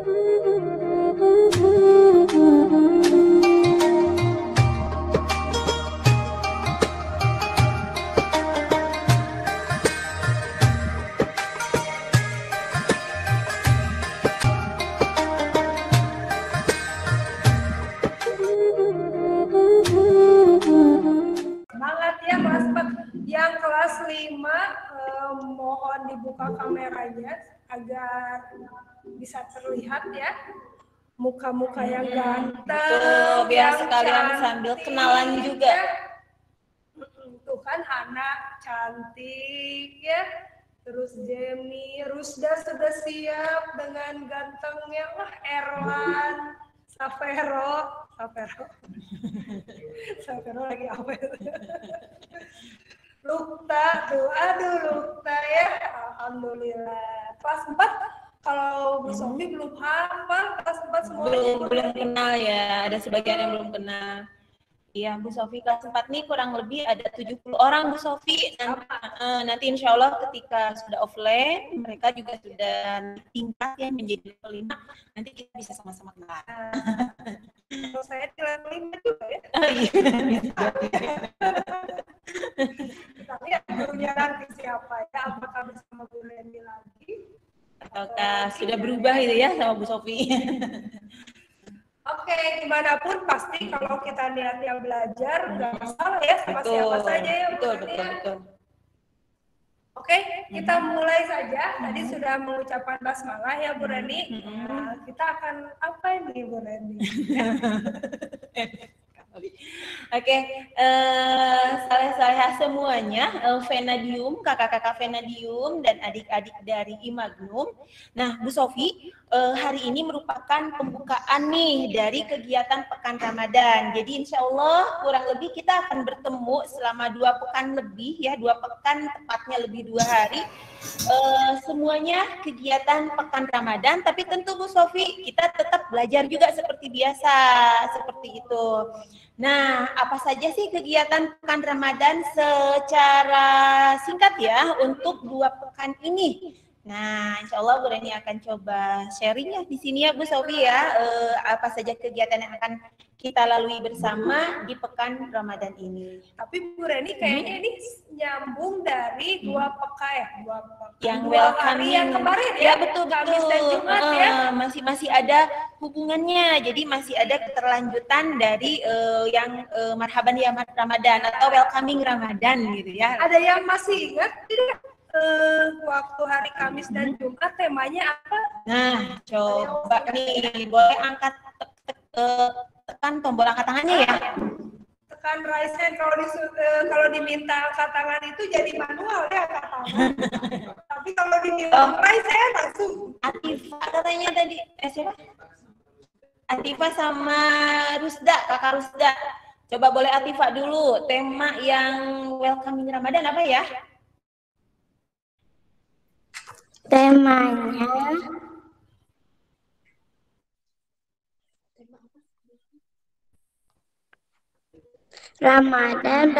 Semangat ya kelas 4. Yang kelas 5 mohon dibuka kameranya agar bisa terlihat ya muka-muka yang ganteng. Betul, biar yang sekalian cantik, sambil kenalan juga. ya. Tuh kan Hana cantik ya. Terus Jemi, Rusda sudah siap dengan gantengnya. Wah, Erwan, Savero lagi apa itu? Lukta, tuh, aduh Lukta ya, alhamdulillah. Kelas 4 kalau Bu Sofi belum hafal, kelas 4 semua Belum kenal ya, ada sebagian yang belum kenal. Iya, Bu Sofi kelas 4 nih kurang lebih ada 70 orang Bu Sofi. Nanti insya Allah ketika sudah offline, mereka juga sudah tingkat ya menjadi level 5. Nanti kita bisa sama-sama kenal. Kalau saya di level 5 juga ya. Tapi ya gurunya nanti siapa ya, apakah bersama Bu Leni lagi? Ataukah sudah berubah itu ya sama Bu Sofi? Oke, dimanapun pasti kalau kita niatnya belajar, nggak masalah ya sama siapa saja ya. Betul. Oke, kita mulai saja. Tadi sudah mengucapkan basmalah ya Bu Reni. Nah, kita akan apa ini Bu Reni? Oke, saleh-saleh semuanya, Venadium, kakak-kakak Venadium dan adik-adik dari Imagnum. Nah, Bu Sofi, hari ini merupakan pembukaan nih dari kegiatan Pekan Ramadan. Jadi insya Allah kurang lebih kita akan bertemu selama 2 pekan lebih ya, 2 pekan tepatnya lebih 2 hari. Semuanya kegiatan Pekan Ramadan, tapi tentu Bu Sofi kita tetap belajar juga seperti biasa, seperti itu. Nah, apa saja sih kegiatan Pekan Ramadan secara singkat ya untuk 2 pekan ini? Nah, insya Allah Bu Reni akan coba sharing ya di sini ya Bu Sofi ya, apa saja kegiatan yang akan kita lalui bersama di Pekan Ramadan ini. Tapi Bu Reni kayaknya ini nyambung dari 2 pekan ya, 2 pekan. Yang 2 welcome hari yang kemarin ya, betul. Kamis dan Jumat ya. Masih ada hubungannya, jadi masih ada keterlanjutan dari yang marhaban ya Ramadan atau welcoming Ramadan gitu ya. Ada yang masih ingat tidak? Waktu hari Kamis dan Jumat temanya apa? Nah, coba nih boleh angkat tekan tombol angkat tangannya ya. Tekan raise hand kalau diminta angkat tangan itu jadi manual ya angkat tangan. Tapi kalau diminta raise hand langsung. Atifa katanya tadi, siapa? Atifa sama Rusda, kakak Rusda. Coba boleh Atifa dulu, tema yang welcoming Ramadan apa ya? Temanya Ramadan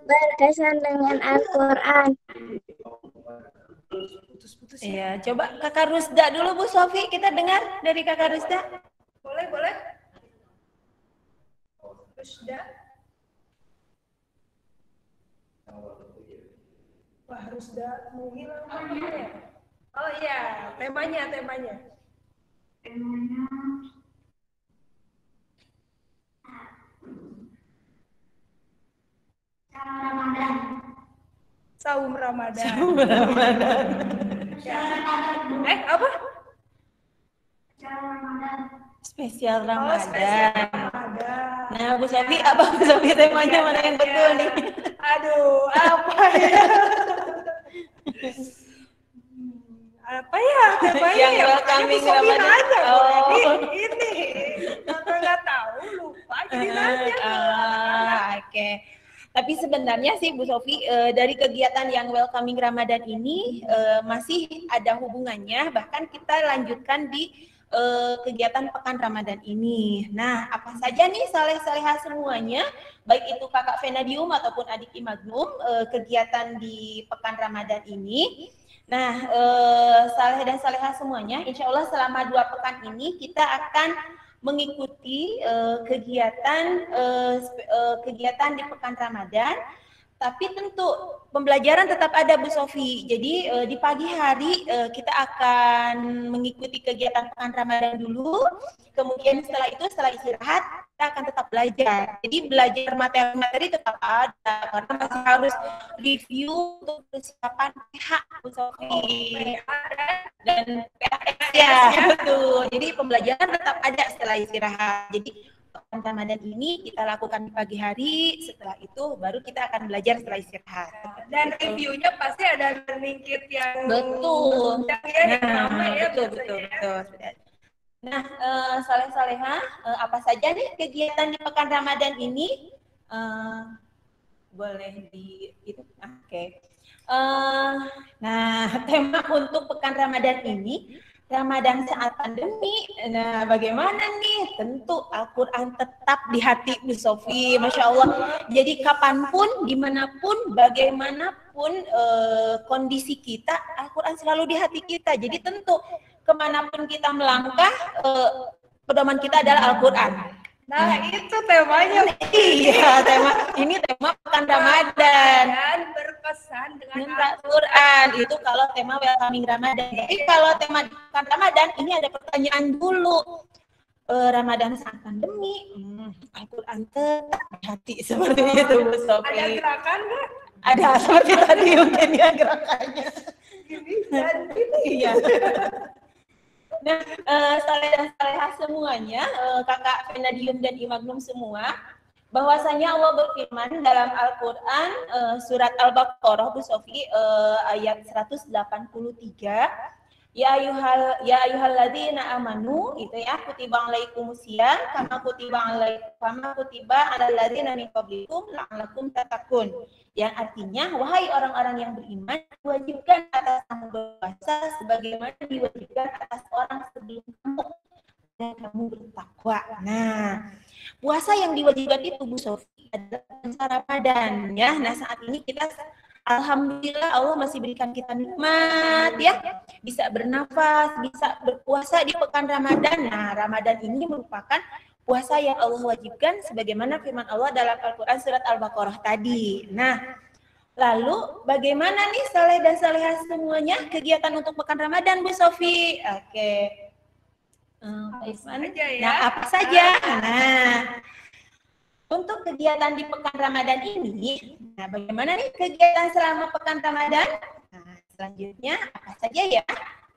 berkesan dengan Al-Quran. Iya, coba kakak Rusda dulu Bu Sofi, kita dengar dari kakak Rusda. Boleh. Rusda. Wah, Rusda menghilang ya? Oh iya, temanya. Saum Ramadan. Apa? Spesial Ramadan. Oh, spesial Ramadan. Nah, Bu Sofi, apa Bu Sofi temanya mana yang betul nih? Aduh, apa ya? Apa ya temanya yang ya? welcoming Makanya Bu Sofi Ramadan. nanya, Oh. ini. Nggak tahu, lupa. Jadi nanya. Oke. Tapi sebenarnya sih Bu Sofi, dari kegiatan yang welcoming Ramadan ini masih ada hubungannya, bahkan kita lanjutkan di kegiatan Pekan Ramadan ini. Nah, apa saja nih saleh-salehah semuanya, baik itu kakak Venadium ataupun adik Imagnum, kegiatan di Pekan Ramadan ini. Nah, saleh dan salehah semuanya, insya Allah selama 2 pekan ini kita akan mengikuti kegiatan di pekan Ramadan. Tapi tentu pembelajaran tetap ada Bu Sofi. Jadi di pagi hari kita akan mengikuti kegiatan pekan Ramadan dulu. Kemudian setelah itu, setelah istirahat, kita akan tetap belajar. Jadi belajar materi-materi tetap ada karena masih harus review untuk persiapan PH Bu Sofi dan PHX ya, betul. Jadi pembelajaran tetap ada setelah istirahat. Jadi Ramadan ini kita lakukan di pagi hari, setelah itu baru kita akan belajar setelah istirahat. Dan reviewnya pasti ada learning kit yang betul. Ya, betul. Nah, saleh-salehah, apa saja nih kegiatan di pekan Ramadan ini? Boleh di itu, oke. Nah, tema untuk pekan Ramadan ini Ramadan saat pandemi. Nah, bagaimana nih? Tentu Al-Quran tetap di hati Bu Sofi, Masya Allah. Jadi kapanpun, dimanapun, bagaimanapun kondisi kita, Al-Quran selalu di hati kita. Jadi tentu kemanapun kita melangkah, pedoman kita adalah Al-Quran. Nah, itu temanya. Iya, ini tema pekan Ramadan. Dan berpesan dengan Al-Quran. Itu kalau tema welcoming Ramadan. Tapi kalau tema pekan Ramadan, ini ada pertanyaan dulu. Ramadan saat pandemi, Al-Quran tetap di hati seperti itu Bu Sofi. Ada gerakan nggak? Ada seperti tadi mungkin ya gerakannya. Gini dan gini. Iya. Nah, saleh dan salehah semuanya, kakak Venadium dan Imagnum semua, bahwasanya Allah berfirman dalam Al-Quran surat Al-Baqarah Bu Sofi ayat 183, ya ayyuhalladzina amanu, itu ya, kutiba alaikumusiyam kama kutiba alal ladzina min qablikum la'allakum tattaqun. Yang artinya, wahai orang-orang yang beriman, diwajibkan atas kamu berpuasa sebagaimana diwajibkan atas orang sebelum kamu dan kamu bertakwa. Nah, puasa yang diwajibkan itu Bu Sofi adalah puasa Ramadan ya. Nah, saat ini kita alhamdulillah Allah masih berikan kita nikmat ya, bisa bernafas, bisa berpuasa di pekan Ramadan. Nah, Ramadan ini merupakan puasa yang Allah wajibkan sebagaimana firman Allah dalam Al-Quran surat Al-Baqarah tadi. Nah, lalu bagaimana nih saleh dan salehah semuanya kegiatan untuk pekan Ramadan Bu Sofi? Oke. Nah, apa saja? Nah, untuk kegiatan di pekan Ramadan ini, nah bagaimana nih kegiatan selama pekan Ramadan? Nah, selanjutnya apa saja ya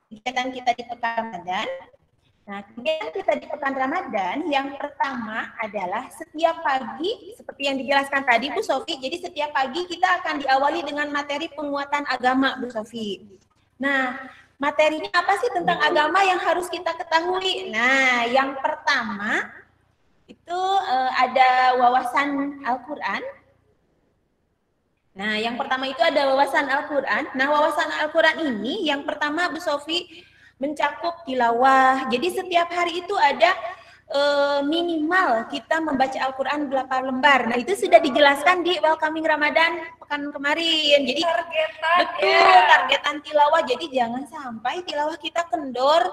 kegiatan kita di pekan Ramadan? Nah, kegiatan kita di pekan Ramadan yang pertama adalah setiap pagi, seperti yang dijelaskan tadi Bu Sofi, jadi setiap pagi kita akan diawali dengan materi penguatan agama Bu Sofi. Nah, materinya apa sih tentang agama yang harus kita ketahui? Nah, yang pertama itu ada wawasan Al-Quran. Nah, yang pertama itu ada wawasan Al-Quran. Nah, wawasan Al-Quran ini yang pertama Bu Sofi mencakup tilawah. Jadi setiap hari itu ada minimal kita membaca Al-Quran berapa lembar. Nah, itu sudah dijelaskan di Welcoming Ramadan pekan kemarin. Jadi targetan tilawah. Jadi jangan sampai tilawah kita kendor.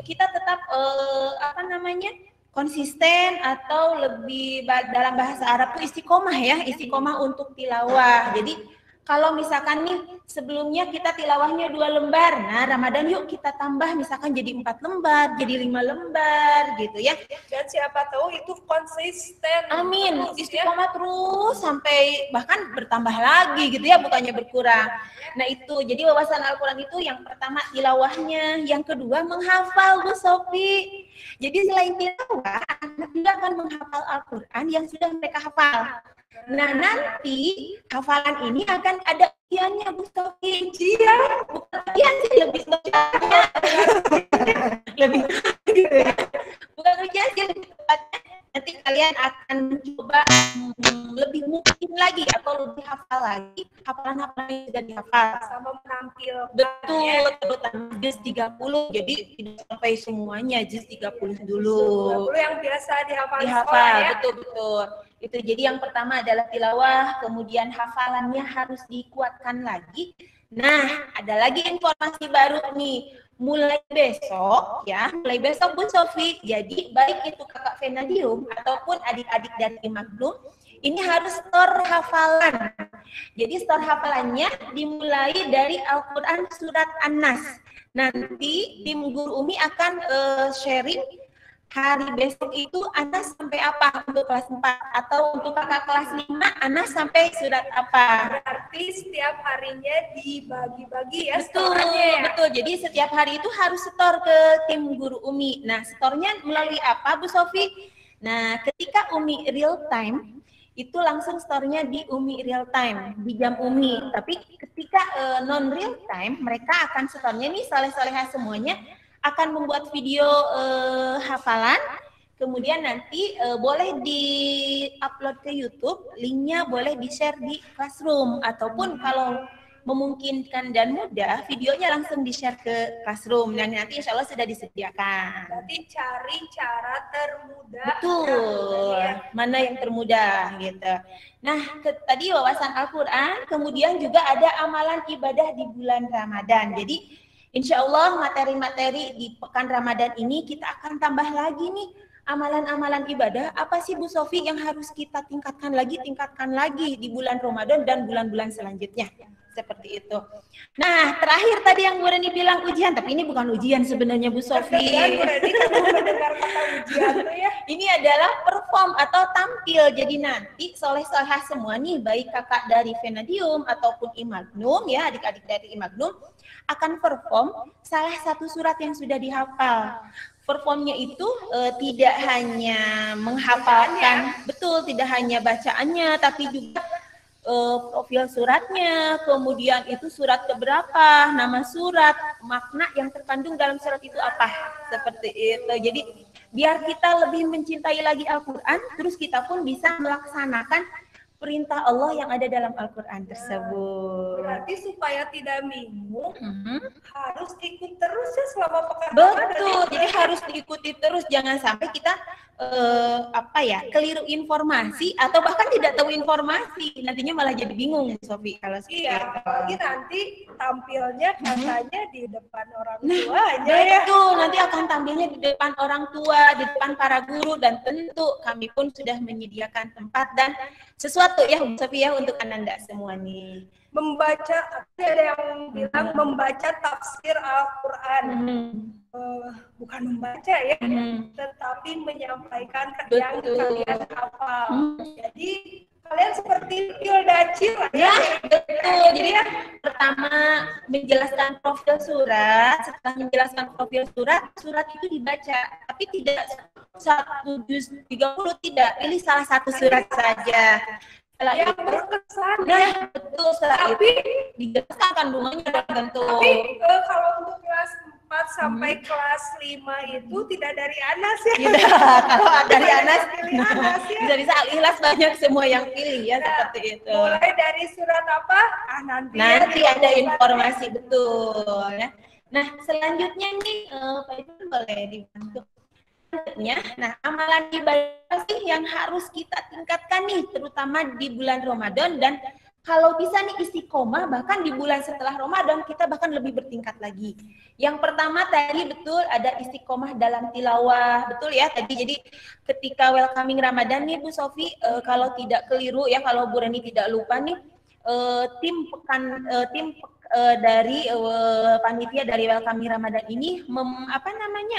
Kita tetap konsisten atau lebih dalam bahasa Arab itu istiqomah ya, istiqomah untuk tilawah. Jadi kalau misalkan nih sebelumnya kita tilawahnya 2 lembar, nah Ramadan yuk kita tambah misalkan jadi 4 lembar, jadi 5 lembar gitu ya. Dan siapa tahu itu konsisten. Amin, istiqomah terus sampai bahkan bertambah lagi gitu ya, bukannya berkurang. Nah itu, jadi wawasan Al-Quran itu yang pertama tilawahnya, yang kedua menghafal Bu Sofi. Jadi selain tilawah, anak juga akan menghafal Al-Quran yang sudah mereka hafal. Nah nanti hafalan ini akan ada ujiannya Bu Sofi. Bukan ujian sih, lebih tepatnya lebih bukan ujian sih, lebih tepatnya nanti kalian akan mencoba lebih mungkin lagi atau lebih hafal lagi hafalan-hafalan yang sudah dihafal sama menampil. Betul, terutama juz 30, jadi tidak sampai semuanya juz 30 dulu. 30 yang biasa dihafal ya? Betul. Itu jadi yang pertama adalah tilawah, kemudian hafalannya harus dikuatkan lagi Nah, ada lagi informasi baru nih. Mulai besok ya, mulai besok Bu Sofi, jadi baik itu Kakak Venadium ataupun adik-adik dari Imagnum, ini harus store hafalan. Jadi store hafalannya dimulai dari Al-Quran Surat An-Nas. Nanti tim Guru Umi akan sharing hari besok itu Anas sampai apa untuk kelas 4 atau untuk kakak kelas 5 Anas sampai surat apa. Berarti setiap harinya dibagi-bagi ya. Betul, ya? betul. Jadi setiap hari itu harus setor ke tim Guru Umi. Nah, setornya melalui apa Bu Sofi? Nah, ketika Umi real time itu langsung storenya di Umi real time, di jam Umi. Tapi ketika non real time, mereka akan setornya nih soleh-solehah semuanya akan membuat video hafalan, kemudian nanti boleh di-upload ke YouTube, linknya boleh di-share di Classroom, ataupun kalau memungkinkan dan mudah, videonya langsung di-share ke Classroom, dan nanti insya Allah sudah disediakan. Berarti cari cara termudah. Betul, mana yang termudah gitu. Nah, tadi wawasan Al-Quran, kemudian juga ada amalan ibadah di bulan Ramadan. Jadi insya Allah materi-materi di pekan Ramadan ini kita akan tambah lagi nih amalan-amalan ibadah. Apa sih Bu Sofi yang harus kita tingkatkan lagi di bulan Ramadan dan bulan-bulan selanjutnya. Seperti itu. Nah, terakhir tadi yang Bu Reni bilang ujian, tapi ini bukan ujian sebenarnya Bu Sofi. Ini adalah perform atau tampil. Jadi nanti soleh-solehah semua nih, baik kakak dari Venadium ataupun Imagnum ya, adik-adik dari Imagnum akan perform salah satu surat yang sudah dihafal. Performnya itu tidak hanya menghafalkan, betul, tidak hanya bacaannya, tapi juga profil suratnya, kemudian itu surat keberapa, nama surat, makna yang terkandung dalam surat itu apa, seperti itu. Jadi biar kita lebih mencintai lagi Al-Quran, terus kita pun bisa melaksanakan perintah Allah yang ada dalam Al-Quran tersebut. Berarti supaya tidak bingung, harus ikut terus ya selama pekan. Betul, jadi harus diikuti terus, jangan sampai kita keliru informasi atau bahkan tidak tahu informasi, nantinya malah jadi bingung, Sofi. Kalau apalagi nanti tampilnya katanya di depan orang tua aja ya. Betul, nanti akan tampilnya di depan orang tua, di depan para guru, dan tentu kami pun sudah menyediakan tempat dan sesuatu ya, Sofi ya, untuk Ananda semua nih. Membaca, ada yang bilang membaca tafsir Al-Quran. Bukan membaca ya, tetapi menyampaikan yang kalian hafal. Jadi kalian seperti Dacil ya. Betul, jadi ya pertama menjelaskan profil surat, setelah menjelaskan profil surat itu dibaca, tapi tidak 1 juz 30, tidak, pilih salah satu surat saja. Setelah yang itu berkesan betul, setelah itu dijelaskan kandungannya dan tentu. Tapi kalau untuk kelas 4 sampai kelas 5 itu tidak dari Anas ya. Tidak, kalau dari Anas ya. Bisa Al-Ikhlas banyak semua yang pilih ya, seperti itu. Mulai dari surat apa? Nanti ada informasi, betul ya. Nah, selanjutnya nih Pak Ibu boleh dibantu. Nah, amalan ibadah sih yang harus kita tingkatkan nih, terutama di bulan Ramadan, dan kalau bisa nih istiqomah bahkan di bulan setelah Ramadan kita bahkan lebih bertingkat lagi. Yang pertama tadi betul ada istiqomah dalam tilawah, betul ya tadi. Jadi ketika welcoming Ramadan nih Bu Sofi, kalau tidak keliru ya, kalau Bu Reni tidak lupa nih, dari panitia dari welcoming Ramadan ini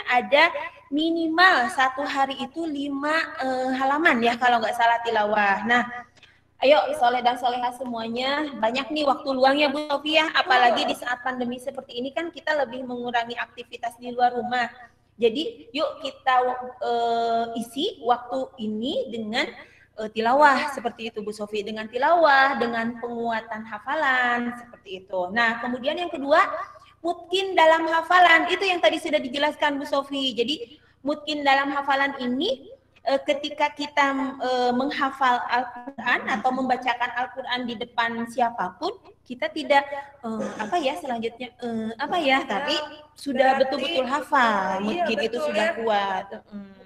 ada minimal 1 hari itu 5 halaman ya kalau nggak salah tilawah. Nah, ayo soleh dan solehah semuanya, banyak nih waktu luangnya Bu Sofi ya, apalagi di saat pandemi seperti ini kan kita lebih mengurangi aktivitas di luar rumah. Jadi yuk kita isi waktu ini dengan tilawah, seperti itu Bu Sofi, dengan tilawah, dengan penguatan hafalan, seperti itu. Nah, kemudian yang kedua, mutkin dalam hafalan, itu yang tadi sudah dijelaskan Bu Sofi. Jadi mutkin dalam hafalan ini ketika kita menghafal Al-Quran atau membacakan Al-Quran di depan siapapun, kita tidak selanjutnya tapi sudah betul-betul hafal, mungkin itu sudah kuat.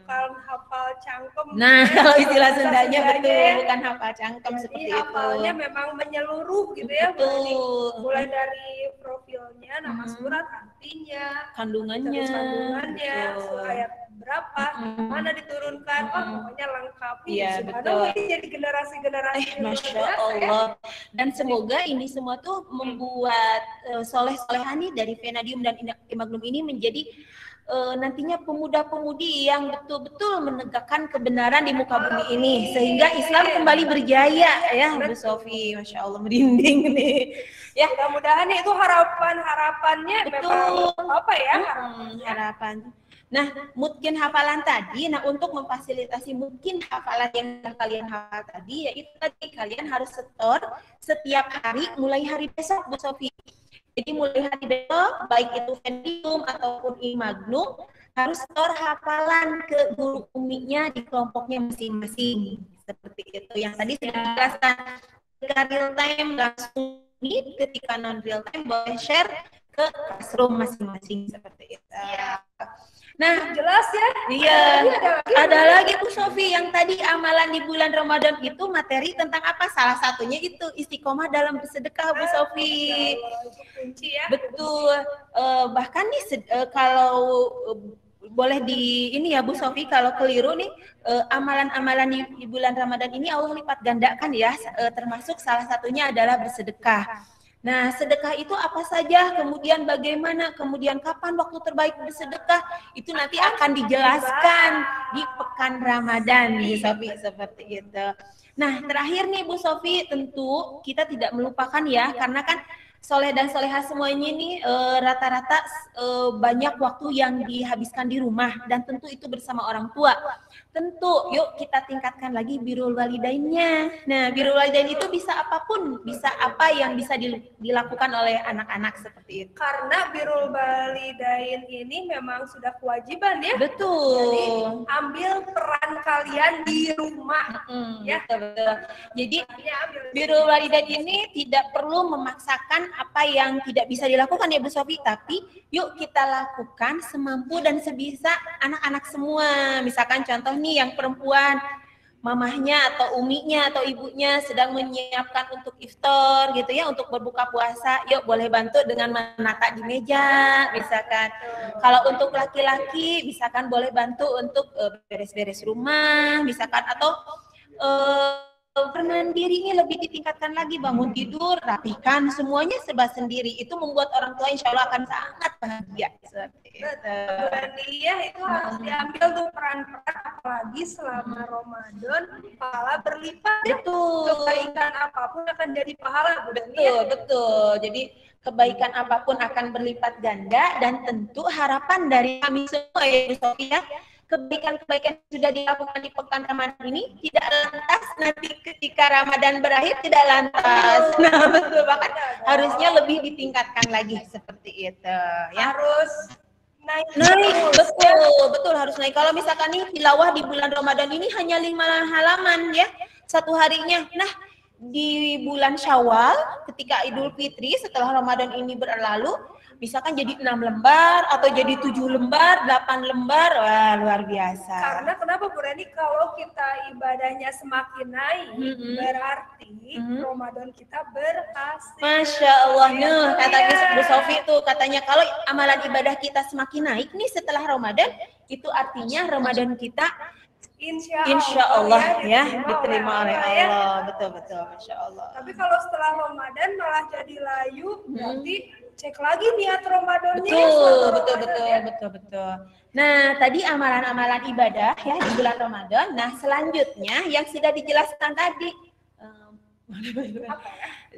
Bukan hafal cangkem. Nah, kalau istilah Sundanya betul, bukan hafal cangkem seperti itu. Hafalnya memang menyeluruh gitu ya, betul. Mulai dari profilnya, nama surat, artinya, kandungannya, ayat berapa, mana diturunkan, pokoknya lengkap. Iya, betul. Ini jadi generasi-generasi. Masya Allah. Dan semoga ini semua tuh membuat soleh-solehani dari Venadium dan Imagnum ini menjadi nantinya pemuda-pemudi yang betul-betul menegakkan kebenaran di muka bumi ini, sehingga Islam kembali berjaya ya, Bu Sofi. Masya Allah, merinding nih. Ya, mudah-mudahan itu harapannya betul. Memang apa ya? Harapan. Nah, mungkin hafalan tadi, untuk memfasilitasi mungkin hafalan yang kalian hafal tadi, yaitu tadi kalian harus setor setiap hari mulai hari besok, Bu Sofi. Jadi mulai hari besok, baik itu Venadium ataupun Imagnum, harus setor hafalan ke guru uminya di kelompoknya masing-masing. Seperti itu. Yang tadi sudah dijelaskan, ketika real time langsung ketika non real time boleh share ke classroom masing-masing seperti itu. Nah, jelas ya? Iya. Ada lagi Bu Sofi yang tadi amalan di bulan Ramadan itu materi tentang apa? Salah satunya itu istiqomah dalam bersedekah, Bu Sofi. Kunci ya. Betul. Bahkan nih kalau boleh ini ya Bu Sofi, kalau keliru nih amalan-amalan di bulan Ramadan ini Allah lipat gandakan ya, termasuk salah satunya adalah bersedekah. Nah, sedekah itu apa saja, kemudian bagaimana, kemudian kapan waktu terbaik bersedekah, itu nanti akan dijelaskan di pekan Ramadan, Bu Sofi, seperti itu. Nah, terakhir nih Bu Sofi, tentu kita tidak melupakan ya, karena kan soleh dan soleha semuanya ini rata-rata banyak waktu yang dihabiskan di rumah, dan tentu itu bersama orang tua. Tentu, yuk kita tingkatkan lagi birrul walidainnya. Nah, birrul walidain itu bisa apapun, bisa apa yang bisa dilakukan oleh anak-anak seperti itu. Karena birrul walidain ini memang sudah kewajiban ya. Betul. Jadi ambil peran kalian di rumah. Ya. Betul. Jadi birrul walidain ini tidak perlu memaksakan apa yang tidak bisa dilakukan ya Bu Sofi, tapi yuk kita lakukan semampu dan sebisa anak-anak semua. Misalkan contoh nih yang perempuan, mamahnya atau uminya atau ibunya sedang menyiapkan untuk iftar gitu ya, untuk berbuka puasa, yuk boleh bantu dengan menata di meja misalkan. Kalau untuk laki-laki misalkan boleh bantu untuk beres-beres rumah misalkan, atau mandiri ini lebih ditingkatkan lagi, bangun tidur, rapikan, semuanya serba sendiri. Itu membuat orang tua insya Allah akan sangat bahagia. Iya, itu harus diambil tuh peran-peran, apalagi selama Ramadan, pahala berlipat. Betul. Kebaikan apapun akan jadi pahala. Betul. Jadi kebaikan apapun akan berlipat ganda, dan tentu harapan dari kami semua ya Bu Sofi ya, kebaikan-kebaikan sudah dilakukan di pekan Ramadan ini tidak lantas nanti ketika Ramadan berakhir tidak lantas. Nah, betul, bahkan harusnya lebih ditingkatkan lagi seperti itu ya. Harus naik, betul harus naik. Kalau misalkan nih tilawah di bulan Ramadan ini hanya 5 halaman ya satu harinya. Nah, di bulan Syawal ketika Idul Fitri setelah Ramadan ini berlalu, misalkan jadi 6 lembar atau jadi 7 lembar, 8 lembar, wah luar biasa. Karena kenapa Bu Reni, kalau kita ibadahnya semakin naik, berarti Ramadan kita berhasil. Masya Allah, kata Bu Sofi itu katanya kalau amalan ibadah kita semakin naik nih setelah Ramadan, itu artinya Ramadan kita Insya Allah ya diterima oleh Allah. Betul, Masya Allah. Tapi kalau setelah Ramadan malah jadi layu, berarti cek lagi niat Ramadannya. Betul. Nah, tadi amalan-amalan ibadah ya di bulan Ramadan. Nah, selanjutnya yang sudah dijelaskan tadi.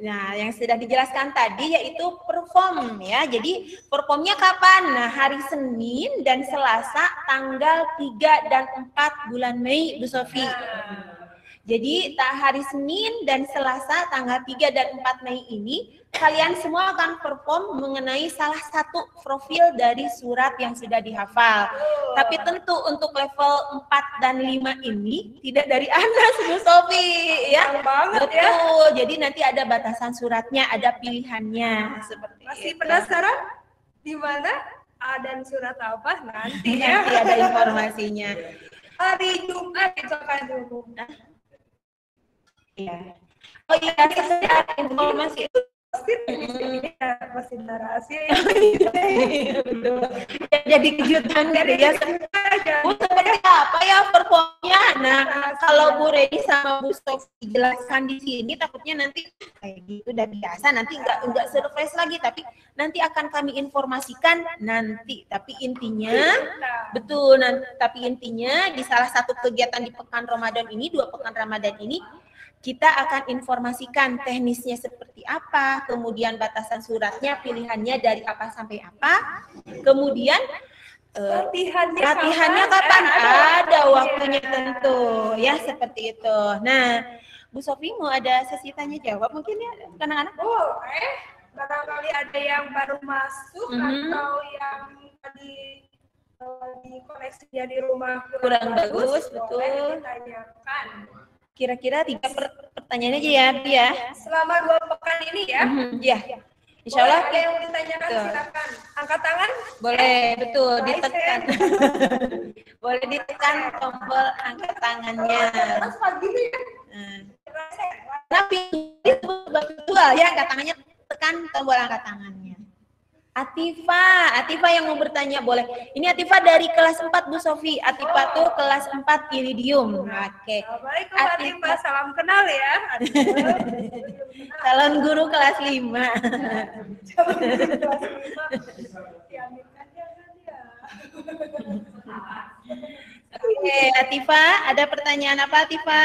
Nah, yang sudah dijelaskan tadi yaitu perform ya. Jadi performnya kapan? Nah, hari Senin dan Selasa tanggal 3 dan 4 bulan Mei, Bu Sofi. Jadi hari Senin dan Selasa tanggal 3 dan 4 Mei ini kalian semua akan perform mengenai salah satu profil dari surat yang sudah dihafal. Tapi tentu untuk level 4 dan 5 ini tidak dari Anda, Bu Sofi, ya. Banget ya. Betul. Jadi nanti ada batasan suratnya, ada pilihannya seperti Masih itu. penasaran di mana dan surat apa nanti ya? Nanti ada informasinya. Hari Jumat itu kan dulu. Iya. Oh iya, saya ada informasi itu. Masih narasi. Betul. Jadi kejutan dari ya. Bu, seperti apa ya performnya? Nah, kalau Bu Redi sama Bu Sofi jelaskan di sini, takutnya nanti kayak gitu udah biasa, nanti nggak surprise lagi, tapi nanti akan kami informasikan nanti. Tapi intinya, betul. Tapi intinya di salah satu kegiatan di pekan Ramadan ini, 2 pekan Ramadan ini, kita akan informasikan teknisnya seperti apa, kemudian batasan suratnya, pilihannya dari apa sampai apa, kemudian latihannya kapan? Ada waktunya tentu, ya seperti itu. Nah, Bu Sofi mau ada sesi tanya jawab mungkin ya anak-anak? Boleh, barangkali ada yang baru masuk atau yang tadi di koneksinya di rumah kurang bagus, betul. Ditanyakan. Kira-kira 3 pertanyaan aja ya, Bi ya. Selama 2 pekan ini ya. Iya. Insya Allah ada yang ditanyakan silakan. Angkat tangan. Boleh, betul, ditekan. Boleh ditekan tombol angkat tangannya. Terus pagi ini ya. Tapi itu betul ya, angkat tangannya, tekan tombol angkat tangannya. Atifa yang mau bertanya boleh. Ini Atifa dari kelas 4 Bu Sofi. Atifa tuh kelas 4 Iridium. Oke. Assalamualaikum Atifa, salam kenal ya. Calon guru kelas 5. Oke, Atifa, ada pertanyaan apa Atifa?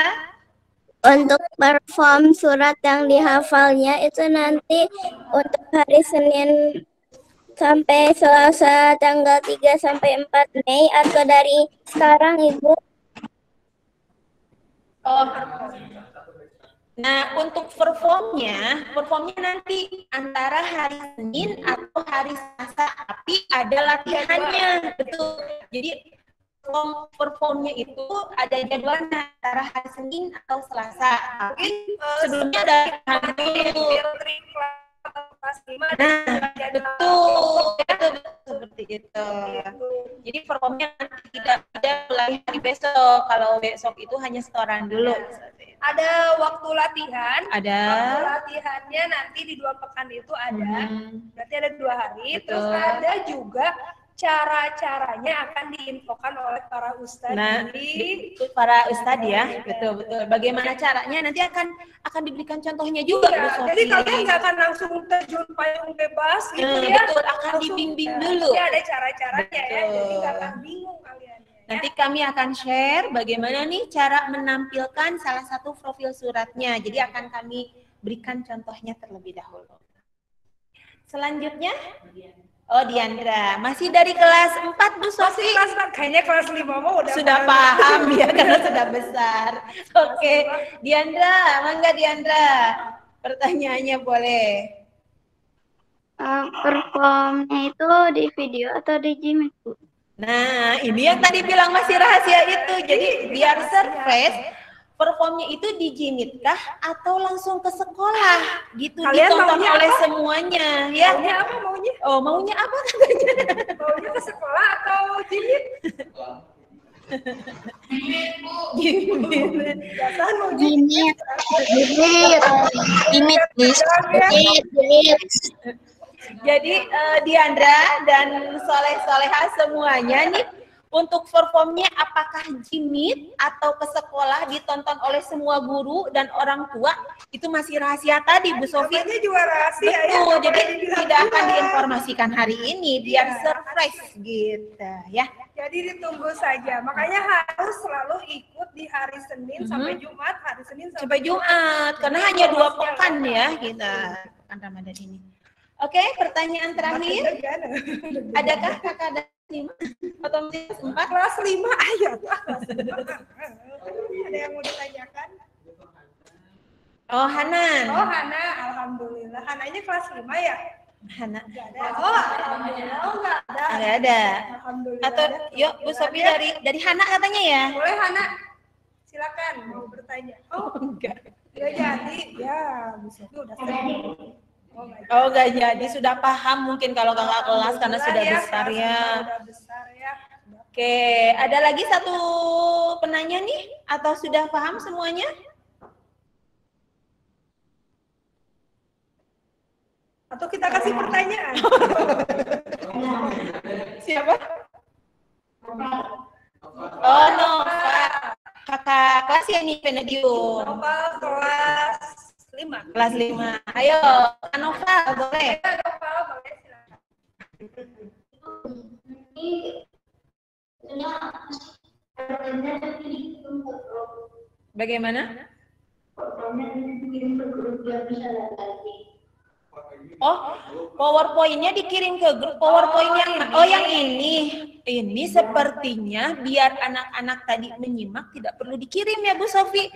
Untuk perform surat yang dihafalnya itu nanti untuk hari Senin sampai Selasa tanggal 3 sampai 4 Mei atau dari sekarang Ibu? Oh. Nah, untuk performnya nanti antara hari Senin atau hari Selasa, tapi ada latihannya, betul. Jadi performnya itu ada jadwalnya antara hari Senin atau Selasa. Tapi sebelumnya ada hari itu. Nah, betul seperti itu. Jadi performnya tidak ada mulai hari besok. Kalau besok itu hanya setoran dulu. Ada waktu latihan. Ada. Waktu latihannya nanti di 2 pekan itu ada. Berarti ada 2 hari. Betul. Terus ada juga cara-caranya akan diinfokan oleh para ustadz. Nah, para ustadz ya, betul. Bagaimana caranya nanti akan diberikan contohnya juga. Iya, jadi kalian nggak akan langsung terjun payung bebas gitu ya. Betul, akan dibimbing dulu. Tapi ada cara-caranya ya, jadi nggak akan bingung kalian. Ya. Nanti kami akan share bagaimana nih cara menampilkan salah satu profil suratnya. Jadi akan kami berikan contohnya terlebih dahulu. Selanjutnya. Oh, Diandra. Masih dari kelas 4, Bu Sofi? Masih kelas 4, kayaknya kelas 5 mau sudah paham ya, karena sudah besar. Oke, Diandra, mangga Diandra. Pertanyaannya boleh. Performnya itu di video atau di Gmail, Bu? Nah, ini yang tadi bilang masih rahasia itu. Jadi biar surprise, performnya itu di Jimit kah atau langsung ke sekolah gitu? Kalian ditonton oleh apa? Semuanya ya. Maunya apa maunya? Oh, maunya apa katanya? Maunya ke sekolah atau Jimit? Jimit. Jadi Diandra dan Soleh-Soleha semuanya nih untuk performnya apakah Jimit atau ke sekolah ditonton oleh semua guru dan orang tua itu masih rahasia tadi Bu Sofi. Namanya juga rahasia. Betul, ya. jadi tidak akan diinformasikan hari ini biar surprise gitu ya. Jadi ditunggu saja. Makanya harus selalu ikut di hari Senin sampai Jumat, hari Senin Sampai Jumat karena hanya 2 pekan ya kita pekan Ramadan ini. Oke, pertanyaan terakhir. Adakah kakak ada 5 atau 4? Kelas 5 ayo. Ada yang mau ditanyakan? Oh, Hanan. Oh, Hana, alhamdulillah. Hananya kelas 5 ya? Hana. Enggak ada. Oh, alhamdulillah. Oh, enggak ada. Enggak ada. Alhamdulillah. Atau yuk Bu Sofi dari Hana katanya ya? Boleh Hana. Silakan mau bertanya. Oh, enggak. Enggak jadi. Ya, Bu Sofi udah sering. Oh, enggak jadi. Sudah paham mungkin kalau kakak kelas karena sudah ya, besar ya. Sudah besar ya. Oke, ada lagi satu penanya nih atau sudah paham semuanya? Atau kita kasih pertanyaan? Siapa? Oh, Nova. Kakak kelas ya nih, Venadium. Nova kelas 5. Kelas 5. Ayo, Kak Nova, boleh? Ya, Nova, boleh silakan. Bagaimana? Oh, PowerPoint-nya dikirim ke grup. PowerPoint yang ini. Ini sepertinya biar anak-anak tadi menyimak tidak perlu dikirim ya Bu Sofi.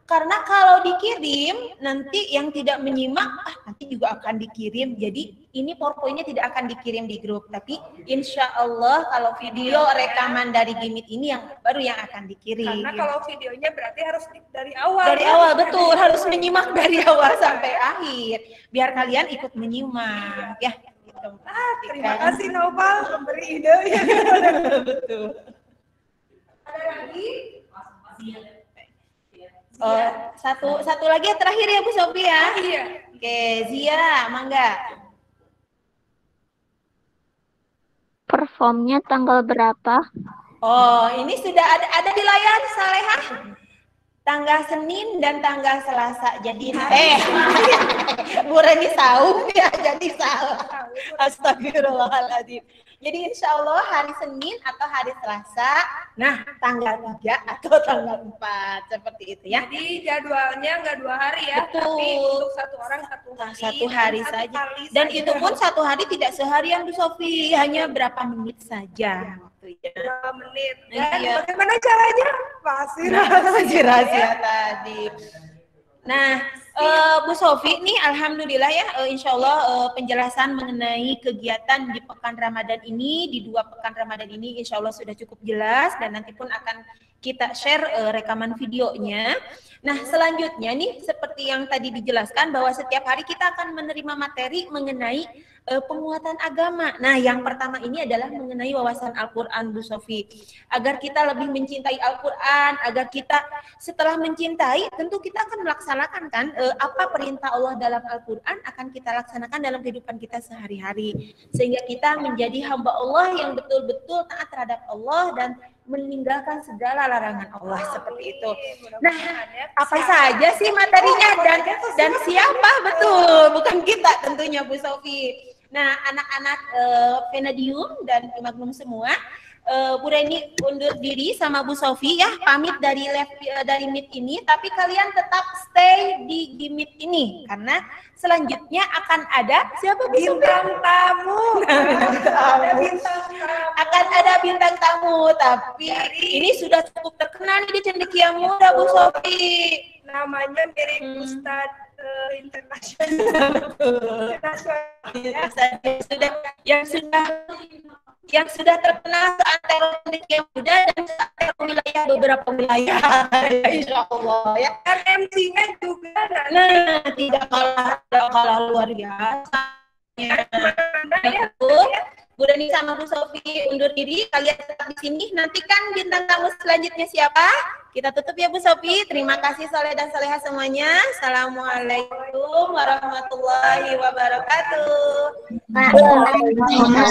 Karena kalau dikirim nanti yang tidak menyimak nanti juga akan dikirim. Jadi ini PowerPoint-nya tidak akan dikirim di grup, tapi insya Allah kalau video rekaman dari Gimit ini yang baru yang akan dikirim. Karena kalau videonya berarti harus dari awal. Dari awal betul, harus menyimak dari awal sampai akhir. Biar kalian ikut menyimak ya. Gitu. Terima kasih Noval memberi ide. Betul. Ada lagi? Oh, satu lagi yang terakhir ya Bu Sofi ya. Iya. Oke, Zia, mangga. Performnya tanggal berapa? Oh, ini sudah ada di layar Salehah. Tanggal Senin dan tanggal Selasa. Jadi Bu Reni Saum ya, jadi salah. Astagfirullahaladzim. Jadi insya Allah hari Senin atau hari Selasa, nah tanggal 3 atau tanggal 4, seperti itu ya. Jadi jadwalnya nggak 2 hari ya, Betul. tapi untuk satu orang satu hari satu saja. kali Dan saja. itu pun satu hari tidak seharian Bu Sofi, hanya berapa menit saja waktunya. Berapa menit. Dan Iya. bagaimana caranya? Pasti Rahasia tadi. Nah, Bu Sofi nih alhamdulillah ya, insya Allah penjelasan mengenai kegiatan di pekan Ramadan ini, di 2 pekan Ramadan ini insya Allah sudah cukup jelas dan nanti pun akan kita share rekaman videonya. Nah, selanjutnya nih seperti yang tadi dijelaskan bahwa setiap hari kita akan menerima materi mengenai penguatan agama. Nah, yang pertama ini adalah mengenai wawasan Al-Quran, Bu Sofi. Agar kita lebih mencintai Al-Quran, agar kita setelah mencintai, tentu kita akan melaksanakan kan apa perintah Allah dalam Al-Quran akan kita laksanakan dalam kehidupan kita sehari-hari. Sehingga kita menjadi hamba Allah yang betul-betul taat terhadap Allah dan meninggalkan segala larangan Allah seperti itu. Nah, apa saja sih materinya dan siapa? Betul, bukan kita tentunya Bu Sofi. Nah, anak-anak Venadium dan Imagnum semua, Bu Reni undur diri sama Bu Sofi ya, pamit dari Meet ini, tapi kalian tetap stay di Gimit ini karena selanjutnya akan ada siapa Bu Sofi? Bintang tamu. Ada bintang tamu. Akan ada bintang tamu, tapi ini sudah cukup terkenal nih di Cendekia Muda Bu Sofi. Namanya mirip Ustadz internasional. yang sudah terkenal seantero Cendekia Muda dan seantero wilayah beberapa wilayah. Insya Allah ya. MC-nya juga. Nah, tidak kalah luar biasa. Ya, Bu Reni sama Bu Sofi undur diri, kalian tetap di sini. Nantikan bintang tamu selanjutnya siapa? Kita tutup ya Bu Sofi. Terima kasih Soleh dan Soleha semuanya. Assalamualaikum warahmatullahi wabarakatuh. Waalaikumsalam.